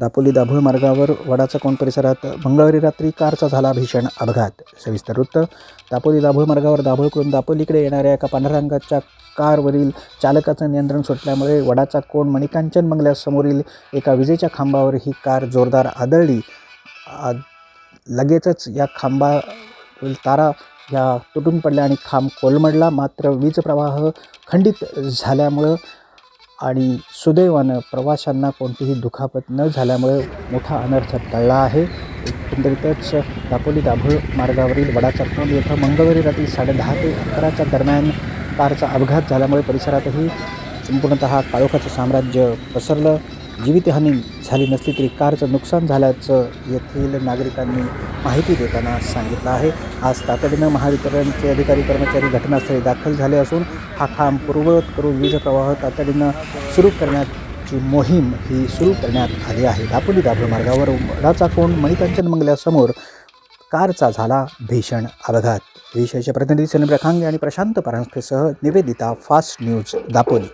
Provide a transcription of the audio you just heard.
दापोली दाभोळ मार्गावर वडाचा कोंड परिसरात मंगळवारी रात्री कारचा झाला भीषण अपघात. सविस्तर वृत्त. दापोली दाभोळ मार्गावर दाभोळकडून दापोलीकडे येणाऱ्या एका पांढऱ्या रंगाच्या कारवरील चालकाचं नियंत्रण सुटल्यामुळे वडाचा कोंड मणिकांचन बंगल्यासमोरील एका विजेच्या खांबावर ही कार जोरदार आदळली. लगेचच या खांबावरील तारा ह्या तुटून पडल्या आणि खांब कोलमडला. मात्र वीज प्रवाह खंडित झाल्यामुळं आणि सुदैवानं प्रवाशांना कोणतीही दुखापत न झाल्यामुळे मोठा अनर्थ टळला आहे. एकंदरीतच दापोली दाभोळ मार्गावरील वडाचा कोंड येथे मंगळवारी रात्री 10:30 ते 11च्या दरम्यान कारचा अपघात झाल्यामुळे परिसरातही संपूर्णतः काळोखाचं साम्राज्य पसरलं. जीवितहानी झाली नसली तरी कारचं नुकसान झाल्याचं येथील नागरिकांनी माहिती देताना सांगितलं आहे. आज तातडीनं महावितरणचे अधिकारी कर्मचारी घटनास्थळी दाखल झाले असून हा खांब पूर्ववत करून वीज प्रवाह तातडीनं सुरू करण्याची मोहीम ही सुरू करण्यात आली आहे. दापोली दाभोळ मार्गावर वडाचा कोंड मणिकांचन बंगल्यासमोर कारचा झाला भीषण अपघात. विशेष प्रतिनिधी सलीम रखांगे आणि प्रशांत परांजपेसह निवेदिता, फास्ट न्यूज, दापोली.